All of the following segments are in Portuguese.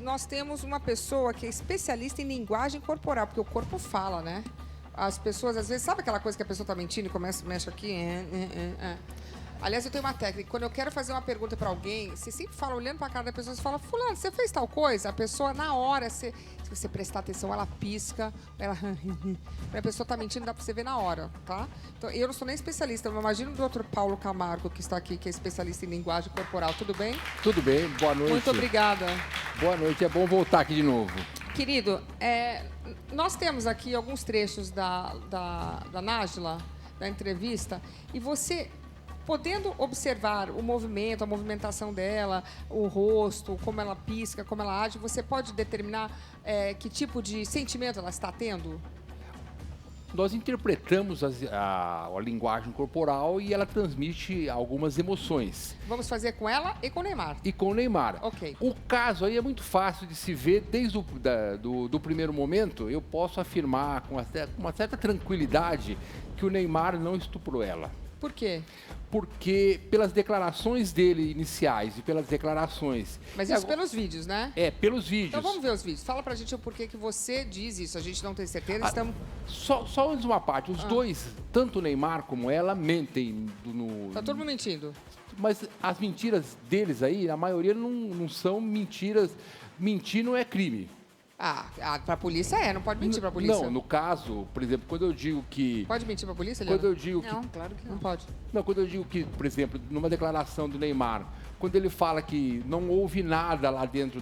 Nós temos uma pessoa que é especialista em linguagem corporal, porque o corpo fala, né? As pessoas, às vezes, sabe aquela coisa que a pessoa tá mentindo e começa, mexe aqui? Aliás, eu tenho uma técnica. Quando eu quero fazer uma pergunta para alguém, você sempre fala, olhando para a cara da pessoa, você fala, fulano, você fez tal coisa? A pessoa, na hora, se você prestar atenção, ela pisca, ela... a pessoa tá mentindo, dá para você ver na hora, tá? Então, eu não sou nem especialista, mas imagina o doutor Paulo Camargo, que está aqui, que é especialista em linguagem corporal. Tudo bem? Tudo bem, boa noite. Muito obrigada. Boa noite, é bom voltar aqui de novo. Querido, nós temos aqui alguns trechos da Nájila, da entrevista, e você, podendo observar o movimento, a movimentação dela, o rosto, como ela pisca, como ela age, você pode determinar que tipo de sentimento ela está tendo? Nós interpretamos a linguagem corporal e ela transmite algumas emoções. Vamos fazer com ela e com o Neymar. E com o Neymar. Ok. O caso aí é muito fácil de se ver desde do primeiro momento. Eu posso afirmar com uma certa tranquilidade que o Neymar não estuprou ela. Por quê? Porque pelas declarações dele iniciais e pelas declarações... Mas isso pelos vídeos, né? Pelos vídeos. Então vamos ver os vídeos. Fala pra gente o porquê que você diz isso. A gente não tem certeza, estamos... Só antes uma parte. Os dois, tanto o Neymar como ela, mentem Tá todo mundo mentindo. Mas as mentiras deles aí, a maioria não são mentiras. Mentir não é crime. Pra polícia não pode mentir pra polícia. Não, no caso, por exemplo, quando eu digo que... Pode mentir pra polícia, Eliana? Quando eu digo Não, que... claro que não pode. Não, quando eu digo que, por exemplo, numa declaração do Neymar, quando ele fala que não houve nada lá dentro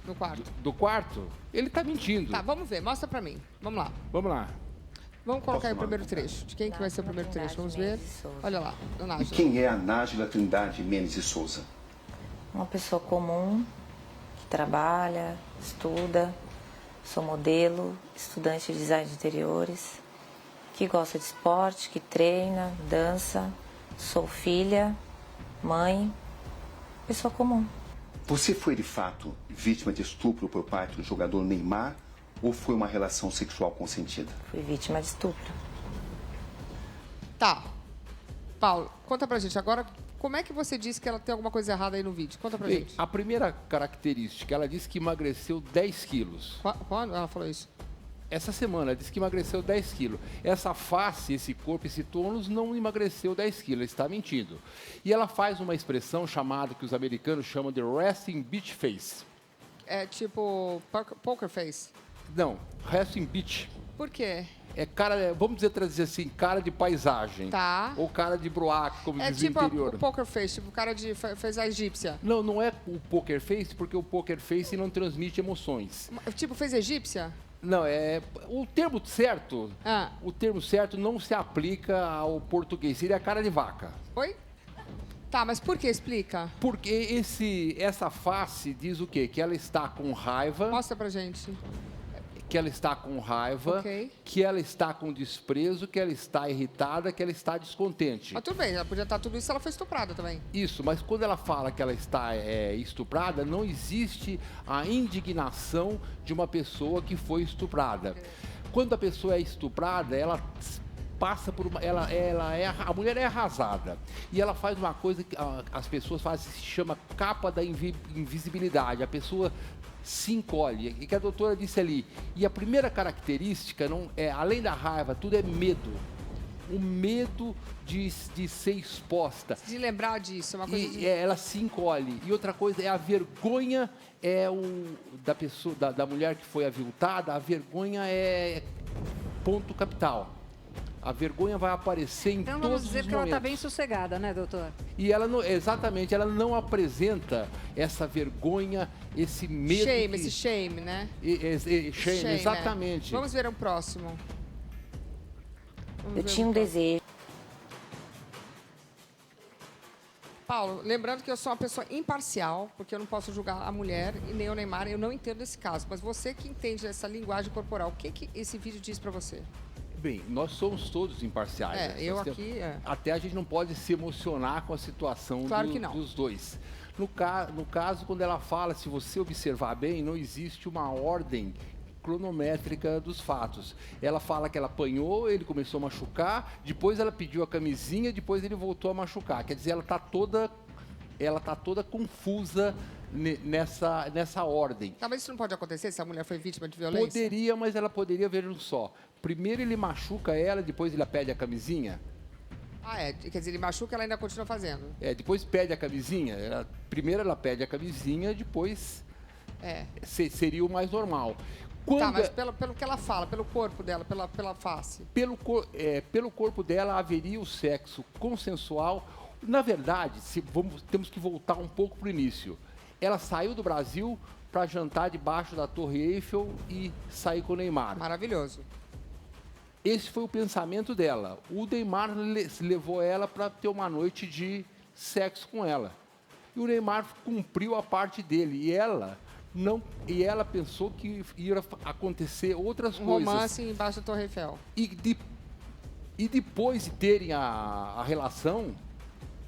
No quarto. do quarto, ele está mentindo. Tá, vamos ver. Mostra pra mim. Vamos lá. Vamos lá. Vamos colocar aí o primeiro trecho. De quem que vai ser o primeiro trecho? Vamos ver. Olha lá, a E Nájila. quem é a Nájila Trindade Mendes de Souza? Uma pessoa comum, que trabalha, estuda, sou modelo, estudante de design de interiores, que gosta de esporte, que treina, dança, sou filha, mãe, pessoa comum. Você foi de fato vítima de estupro por parte do jogador Neymar ou foi uma relação sexual consentida? Fui vítima de estupro. Tá. Paulo, conta pra gente agora. Como é que você disse que ela tem alguma coisa errada aí no vídeo? Conta pra Bem, gente. a primeira característica, ela disse que emagreceu 10 quilos. Quando ela falou isso? Essa semana, ela disse que emagreceu 10 quilos. Essa face, esse corpo, esse tônus não emagreceu 10 quilos, ela está mentindo. E ela faz uma expressão chamada, que os americanos chamam de resting bitch face. É tipo poker face. Não, resting bitch. Por quê? É cara, vamos traduzir assim, cara de paisagem. Tá. Ou cara de broaca, como É diz tipo o interior. o poker face, tipo o cara fez a egípcia. Não é o poker face, porque o poker face não transmite emoções. Tipo, fez egípcia? Não, o termo certo. Ah. O termo certo não se aplica ao português. Seria cara de vaca. Oi? Tá, mas por que? Explica. Porque essa face diz o quê? Que ela está com raiva. Mostra pra gente. Que ela está com raiva, Ok. que ela está com desprezo, que ela está irritada, que ela está descontente. Mas tudo bem, ela podia estar tudo isso se ela foi estuprada também. Isso, mas quando ela fala que ela está estuprada, não existe a indignação de uma pessoa que foi estuprada. Quando a pessoa é estuprada, ela passa por uma... a mulher é arrasada. E ela faz uma coisa que as pessoas fazem, se chama capa da invisibilidade. A pessoa se encolhe, e que a doutora disse ali. E a primeira característica, além da raiva, tudo é medo. O medo de ser exposta. De lembrar disso, é uma coisa Ela se encolhe. E outra coisa é a vergonha da pessoa, da mulher que foi aviltada, a vergonha é ponto capital. A vergonha vai aparecer em Então todos vamos os dizer momentos. que ela está bem sossegada, né, doutor? E ela não, exatamente, ela não apresenta essa vergonha, esse medo. Shame, esse shame, né? Shame, exatamente. Vamos ver o próximo. Eu tinha um desejo. Paulo, lembrando que eu sou uma pessoa imparcial, porque eu não posso julgar a mulher e nem o Neymar, eu não entendo esse caso. Mas você que entende essa linguagem corporal, o que esse vídeo diz pra você? Bem, nós somos todos imparciais. né? Eu aqui... Até a gente não pode se emocionar com a situação Claro que não. dos dois. No caso, quando ela fala, se você observar bem, não existe uma ordem cronométrica dos fatos. Ela fala que ela apanhou, ele começou a machucar, depois ela pediu a camisinha, depois ele voltou a machucar. Quer dizer, ela está toda ela está toda confusa nessa ordem. Tá, mas isso não pode acontecer se a mulher foi vítima de violência? Poderia, mas ela poderia, vejam só. Primeiro ele machuca ela, depois ele pede a camisinha. Ah, é. Quer dizer, ele machuca, ela ainda continua fazendo. Depois pede a camisinha. Primeiro ela pede a camisinha, depois seria o mais normal. Tá, mas pelo que ela fala, pelo corpo dela, pela face. Pelo corpo dela haveria o sexo consensual. Na verdade, temos que voltar um pouco para o início. Ela saiu do Brasil para jantar debaixo da Torre Eiffel e sair com o Neymar. Maravilhoso. Esse foi o pensamento dela. O Neymar levou ela para ter uma noite de sexo com ela. E o Neymar cumpriu a parte dele. E ela pensou que ia acontecer outras coisas. Romance embaixo da Torre Eiffel. E depois de terem a relação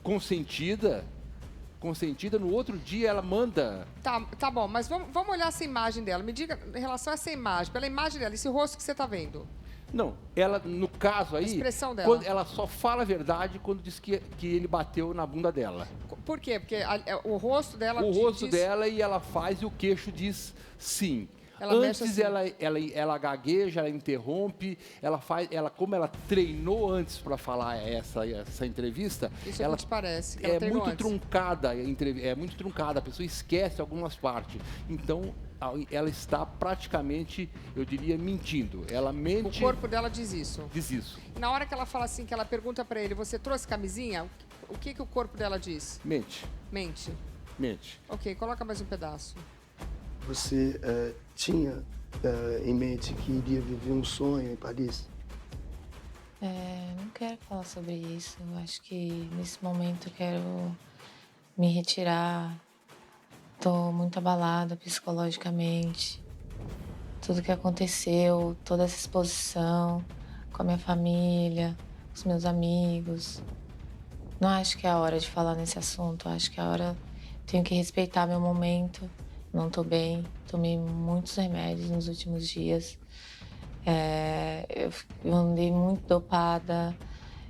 consentida, no outro dia ela manda... Tá bom, mas vamos olhar essa imagem dela. Me diga em relação a essa imagem, pela imagem dela, esse rosto que você está vendo. Não, ela, no caso aí, a expressão dela. Ela só fala a verdade quando diz que ele bateu na bunda dela. Por quê? Porque o rosto dela O rosto dela e ela faz e o queixo diz sim. Antes assim. ela gagueja, ela interrompe, como ela treinou antes para falar essa entrevista, isso ela te parece? Que ela muito truncada, a pessoa esquece algumas partes. Então, ela está praticamente, eu diria, mentindo. Ela mente. O corpo dela diz isso. Diz isso. Na hora que ela fala assim, que ela pergunta para ele, você trouxe camisinha? O que o corpo dela diz? Mente. Mente. Ok, coloca mais um pedaço. Você tinha em mente que iria viver um sonho em Paris? Não quero falar sobre isso. Eu acho que nesse momento eu quero me retirar. Tô muito abalada psicologicamente. Tudo que aconteceu, toda essa exposição com a minha família, com os meus amigos. Não acho que é a hora de falar nesse assunto. Acho que é a hora... Tenho que respeitar meu momento. Não tô bem. Tomei muitos remédios nos últimos dias. Eu andei muito dopada.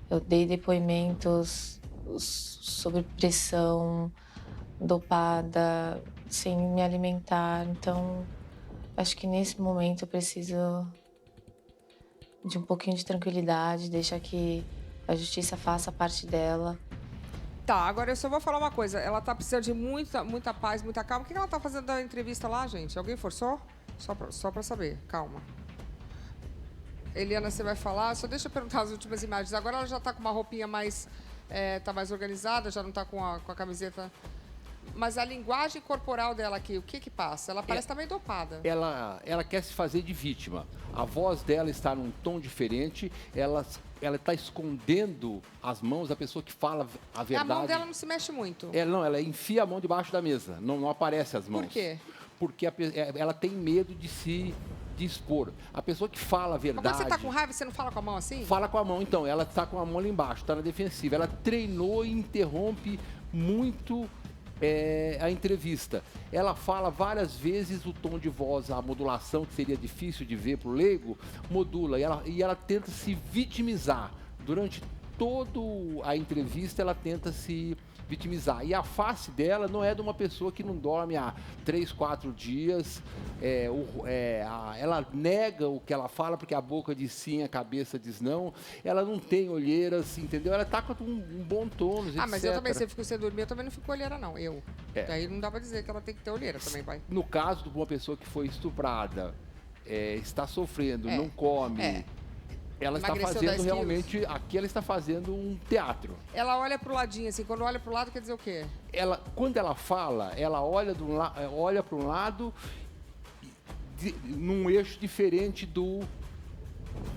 Eu dei depoimentos sobre pressão, dopada, sem me alimentar. Então, acho que nesse momento eu preciso de um pouquinho de tranquilidade, deixar que a justiça faça a parte dela. Tá, agora eu só vou falar uma coisa. Ela tá precisando de muita paz, muita calma. O que ela tá fazendo da entrevista lá, gente? Alguém forçou? Só pra saber. Calma. Eliana, você vai falar? Só deixa eu perguntar as últimas imagens. Agora ela já tá com uma roupinha mais... tá mais organizada, já não tá com a camiseta... Mas a linguagem corporal dela aqui, o que passa? Ela parece estar meio dopada. Ela quer se fazer de vítima. A voz dela está num tom diferente. Ela está escondendo as mãos da pessoa que fala a verdade. A mão dela não se mexe muito. Ela enfia a mão debaixo da mesa. Não aparece as mãos. Por quê? Porque ela tem medo de expor. A pessoa que fala a verdade... Mas quando você está com raiva, você não fala com a mão assim? Fala com a mão, então. Ela está com a mão ali embaixo, está na defensiva. Ela treinou e interrompe muito... a entrevista. Ela fala várias vezes o tom de voz, a modulação, que seria difícil de ver para o leigo, modula. E ela tenta se vitimizar. Durante toda a entrevista, ela tenta se vitimizar. E a face dela não é de uma pessoa que não dorme há 3, 4 dias. Ela nega o que ela fala, porque a boca diz sim, a cabeça diz não. Ela não tem olheiras, entendeu? Ela está com um bom tônus, etc. Mas eu também, se eu fico sem dormir, eu também não fico olheira, não. Daí não dá pra dizer que ela tem que ter olheira também, pai. No caso de uma pessoa que foi estuprada, está sofrendo, não come... Ela está fazendo realmente... Aqui ela está fazendo um teatro. Ela olha pro ladinho, assim. Quando olha pro lado, quer dizer o quê? Quando ela fala, ela olha para um lado num eixo diferente do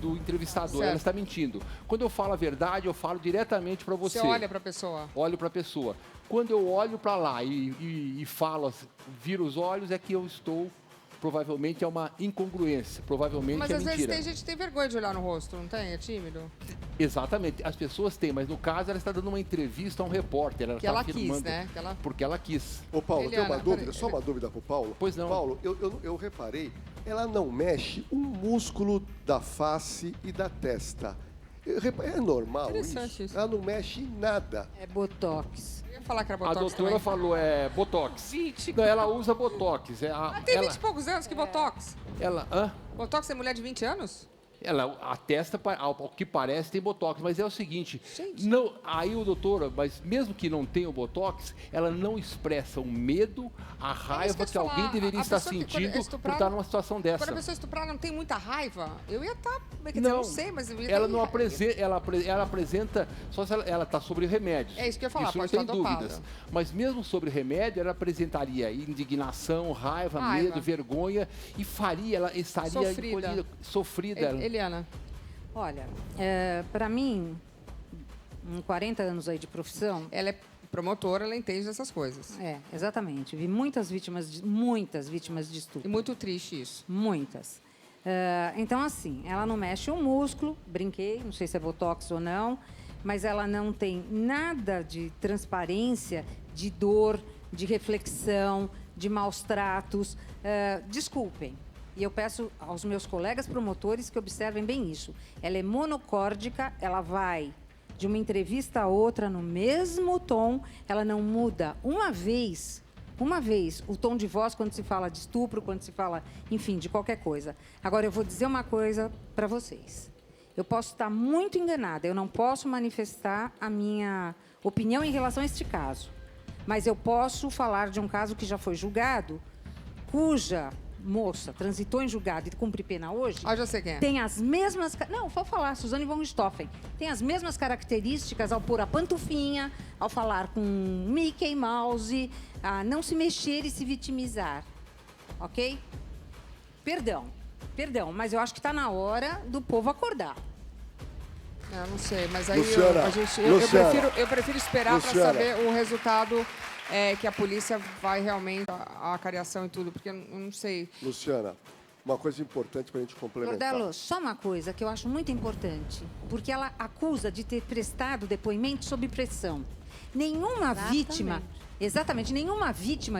entrevistador. Certo. Ela está mentindo. Quando eu falo a verdade, eu falo diretamente para você. Você olha para a pessoa? Olho para a pessoa. Quando eu olho para lá e falo, viro os olhos, é que eu estou... Provavelmente é uma incongruência, provavelmente mas é às mentira. vezes tem gente que tem vergonha de olhar no rosto, não tem? É tímido? Exatamente, as pessoas têm, mas no caso ela está dando uma entrevista a um repórter. Que ela quis, né? Porque ela quis. Ô Paulo, Eliana, tem uma dúvida, só uma dúvida pro Paulo. Pois não. Paulo, eu reparei, ela não mexe um músculo da face e da testa. É normal Interessante isso. Ela não mexe em nada. É botox. Eu ia falar que era A botox doutora também. falou, Botox. 20. Não, ela usa Botox. Tem 20 e poucos anos, que botox? Hã? Botox é mulher de 20 anos? Ela, a testa, ao que parece, tem botox, mas é o seguinte, Gente. não, aí o doutor, mas mesmo que não tenha o botox, ela não expressa o medo, a raiva eu que ia alguém falar. deveria A estar pessoa que, quando sentindo é por estuprada- estar numa situação dessa. Quando a pessoa estuprada não tem muita raiva, eu ia estar... Quer dizer, eu não sei, mas... Eu ia Ela ter não raiva. apresenta, ela apresenta, só se ela está sobre remédios. É isso que eu ia falar, Isso não pode tem estar dúvidas. dopada. Mas mesmo sobre remédio, ela apresentaria indignação, raiva, Raiva. medo, vergonha e ela estaria Sofrida. sofrida. Eliana, Olha, para mim, em 40 anos aí de profissão, ela é promotora, ela entende dessas coisas. exatamente, vi muitas vítimas de E estupro. muito triste isso. Muitas. Então, assim, ela não mexe o músculo, brinquei, não sei se é botox ou não, mas ela não tem nada de transparência, de dor, de reflexão, de maus tratos. Desculpem. E eu peço aos meus colegas promotores que observem bem isso. Ela é monocórdica, ela vai de uma entrevista a outra no mesmo tom, ela não muda uma vez o tom de voz quando se fala de estupro, quando se fala, enfim, de qualquer coisa. Agora, eu vou dizer uma coisa para vocês. Eu posso estar muito enganada, eu não posso manifestar a minha opinião em relação a este caso. Mas eu posso falar de um caso que já foi julgado, cuja moça transitou em julgado e cumpre pena hoje, Já sei quem é. tem as mesmas... Não, vou falar, Suzane von Richthofen. Tem as mesmas características ao pôr a pantufinha, ao falar com Mickey Mouse, a não se mexer e se vitimizar. Ok? Perdão, mas eu acho que está na hora do povo acordar. Eu não sei, mas aí Luciana, eu prefiro esperar para Luciana. saber o resultado que a polícia vai realmente, a cariação e tudo, porque eu não sei. Luciana, uma coisa importante para a gente complementar. Bordalo, só uma coisa que eu acho muito importante, porque ela acusa de ter prestado depoimento sob pressão. Nenhuma vítima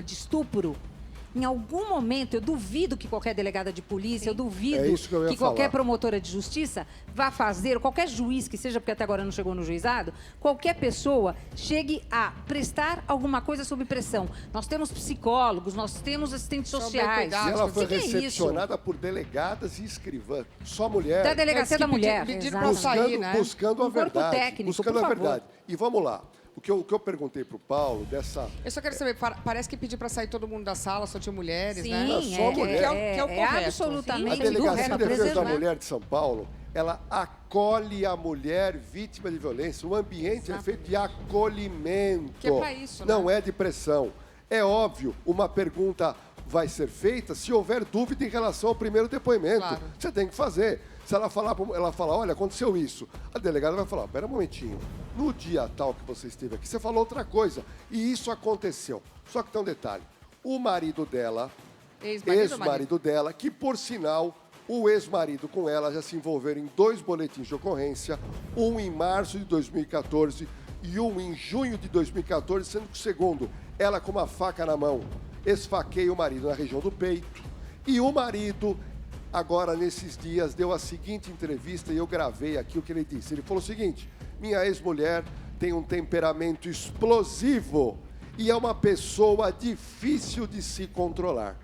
de estupro, em algum momento, eu duvido que qualquer delegada de polícia, eu duvido É isso que eu ia qualquer falar. promotora de justiça vá fazer, ou qualquer juiz que seja, porque até agora não chegou no juizado, qualquer pessoa chegue a prestar alguma coisa sob pressão. Nós temos psicólogos, nós temos assistentes São bem sociais. cuidados. E ela foi O que é isso? recepcionada por delegadas e escrivãs. Só mulher. Da delegacia da mulher. pediram Exato. pra sair, né? Buscando a Um corpo verdade. técnico, buscando por a favor. verdade. E vamos lá. O que eu perguntei pro Paulo dessa... Eu só quero saber, parece que pedir para sair todo mundo da sala, só tinha mulheres, Sim, né? Não, só mulher. Que é o correto. absolutamente A Delegacia correto, de Defesa da preservar. Mulher de São Paulo, ela acolhe a mulher vítima de violência. O ambiente é feito de acolhimento. Que é pra isso, né? Não é de pressão. É óbvio, uma pergunta vai ser feita se houver dúvida em relação ao primeiro depoimento. Claro. Você tem que fazer. Se ela falar, olha, aconteceu isso. A delegada vai falar, pera um momentinho. No dia tal que você esteve aqui, você falou outra coisa. E isso aconteceu. Só que tem um detalhe. O marido dela, ex-marido dela, que por sinal, o ex-marido com ela já se envolveram em 2 boletins de ocorrência, um em março de 2014 e um em junho de 2014, sendo que o segundo, ela com uma faca na mão, esfaqueia o marido na região do peito. E o marido, agora nesses dias, deu a seguinte entrevista e eu gravei aqui o que ele disse. Ele falou o seguinte, minha ex-mulher tem um temperamento explosivo e é uma pessoa difícil de se controlar.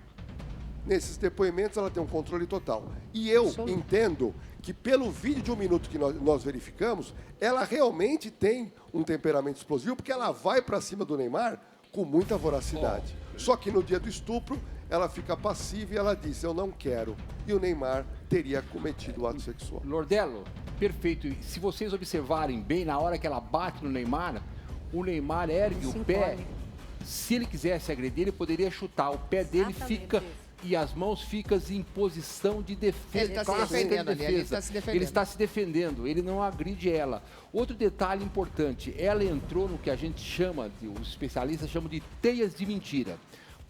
Nesses depoimentos, ela tem um controle total. E eu entendo que, pelo vídeo de 1 minuto que nós verificamos, ela realmente tem um temperamento explosivo, porque ela vai para cima do Neymar com muita voracidade. Só que no dia do estupro, ela fica passiva e ela diz, eu não quero. E o Neymar teria cometido o ato sexual. Lordelo, perfeito. E se vocês observarem bem, na hora que ela bate no Neymar, o Neymar ergue o pé. Se ele quisesse agredir, ele poderia chutar. O pé dele fica... E as mãos ficam em posição de defesa. Ele está se defendendo ali, ele está se defendendo. Ele está se defendendo, ele não agride ela. Outro detalhe importante, ela entrou no que a gente chama, os especialistas chamam de teias de mentira.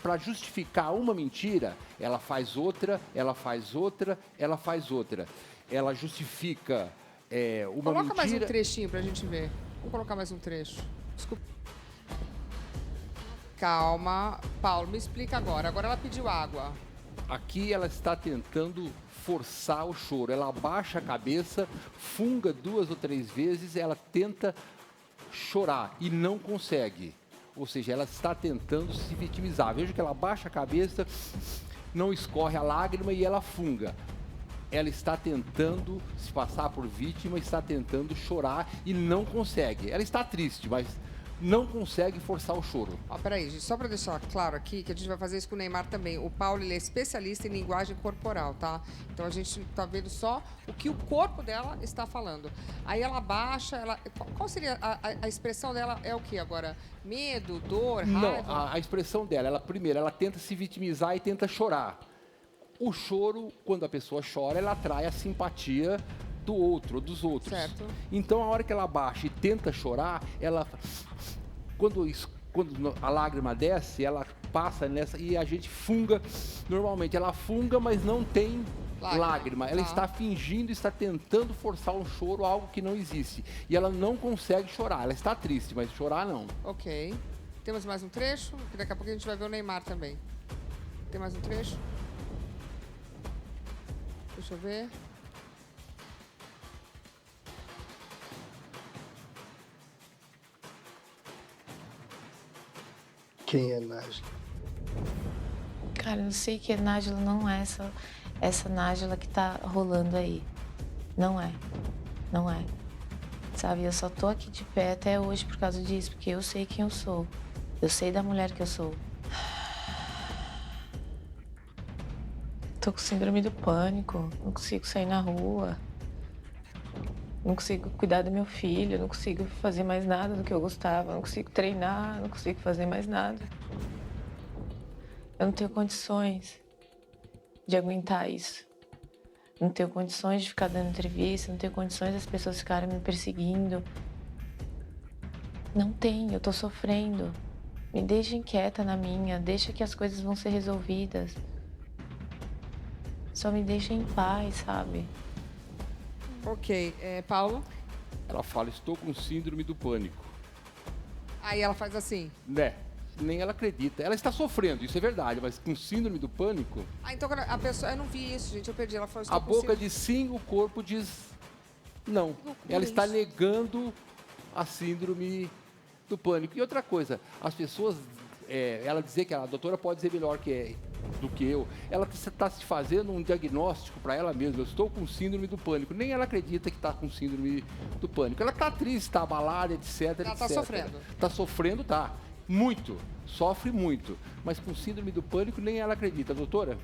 Para justificar uma mentira, ela faz outra, ela faz outra, ela faz outra. Ela justifica uma Coloca mentira... mais um trechinho pra gente ver. Vou colocar mais um trecho. Desculpa. Calma. Paulo, me explica agora. Agora ela pediu água. Aqui ela está tentando forçar o choro. Ela abaixa a cabeça, funga 2 ou 3 vezes, ela tenta chorar e não consegue. Ou seja, ela está tentando se vitimizar. Veja que ela abaixa a cabeça, não escorre a lágrima e ela funga. Ela está tentando se passar por vítima, está tentando chorar e não consegue. Ela está triste, mas não consegue forçar o choro. Ó, peraí, gente, só para deixar claro aqui que a gente vai fazer isso com o Neymar também. O Paulo, ele é especialista em linguagem corporal, tá? Então a gente tá vendo só o que o corpo dela está falando. Aí ela baixa, qual seria a expressão dela? É o que agora? Medo, dor, raiva? Não, a expressão dela, primeiro, ela tenta se vitimizar e tenta chorar. O choro, quando a pessoa chora, ela atrai a simpatia do outro, dos outros. Certo. Então, a hora que ela abaixa e tenta chorar, ela... Quando a lágrima desce, ela passa nessa e a gente funga. Normalmente, ela funga, mas não tem lágrima. Ela está fingindo, está tentando forçar um choro, algo que não existe. E ela não consegue chorar. Ela está triste, mas chorar não. Ok. Temos mais um trecho? Que daqui a pouco a gente vai ver o Neymar também. Tem mais um trecho? Deixa eu ver. Quem é Nájila? Cara, eu sei que a Nájila não é essa Nájila que tá rolando aí. Não é. Não é. Sabe, eu só tô aqui de pé até hoje por causa disso, porque eu sei quem eu sou. Eu sei da mulher que eu sou. Tô com síndrome do pânico, não consigo sair na rua. Não consigo cuidar do meu filho, não consigo fazer mais nada do que eu gostava, não consigo treinar, não consigo fazer mais nada. Eu não tenho condições de aguentar isso. Não tenho condições de ficar dando entrevista, não tenho condições das pessoas ficarem me perseguindo. Não tenho, eu tô sofrendo. Me deixem quieta na minha, deixa que as coisas vão ser resolvidas. Só me deixem em paz, sabe? Ok. Paulo? Ela fala, estou com síndrome do pânico. Aí ela faz assim. Né? Nem ela acredita. Ela está sofrendo, isso é verdade, mas com síndrome do pânico... Ah, então a pessoa... Eu não vi isso, gente. Eu perdi. Ela falou... A boca diz sim, o corpo diz não. Ela está negando a síndrome do pânico. E outra coisa, as pessoas... ela dizer que a doutora pode dizer melhor do que eu. Ela está se fazendo um diagnóstico para ela mesma. Eu estou com síndrome do pânico. Nem ela acredita que está com síndrome do pânico. Ela está triste, está abalada, etc. Ela está sofrendo. Está sofrendo, tá. Muito. Sofre muito. Mas com síndrome do pânico, nem ela acredita. Doutora?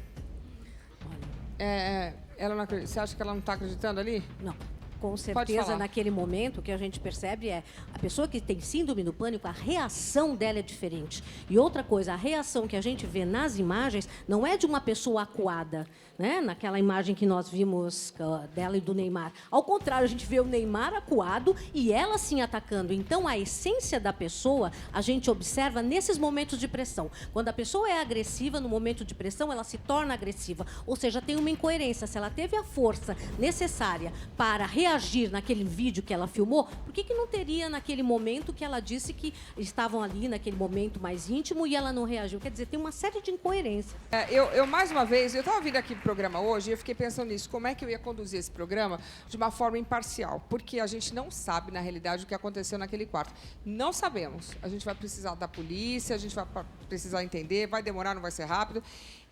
Ela não acredita. Você acha que ela não está acreditando ali? Não. Com Pode certeza, falar. naquele momento, o que a gente percebe é a pessoa que tem síndrome do pânico, a reação dela é diferente. E outra coisa, a reação que a gente vê nas imagens não é de uma pessoa acuada, né? Naquela imagem que nós vimos dela e do Neymar. Ao contrário, a gente vê o Neymar acuado e ela sim atacando. Então, a essência da pessoa, a gente observa nesses momentos de pressão. Quando a pessoa é agressiva, no momento de pressão, ela se torna agressiva. Ou seja, tem uma incoerência. Se ela teve a força necessária para reagir naquele vídeo que ela filmou, por que não teria naquele momento que ela disse que estavam ali naquele momento mais íntimo e ela não reagiu? Quer dizer, tem uma série de incoerências. Eu mais uma vez, eu estava vindo aqui pro programa hoje e eu fiquei pensando nisso, como é que eu ia conduzir esse programa de uma forma imparcial, porque a gente não sabe, na realidade, o que aconteceu naquele quarto. Não sabemos. A gente vai precisar da polícia, a gente vai precisar entender, vai demorar, não vai ser rápido,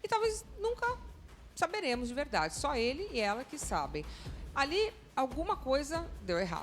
e talvez nunca saberemos de verdade. Só ele e ela que sabem. Ali, alguma coisa deu errado.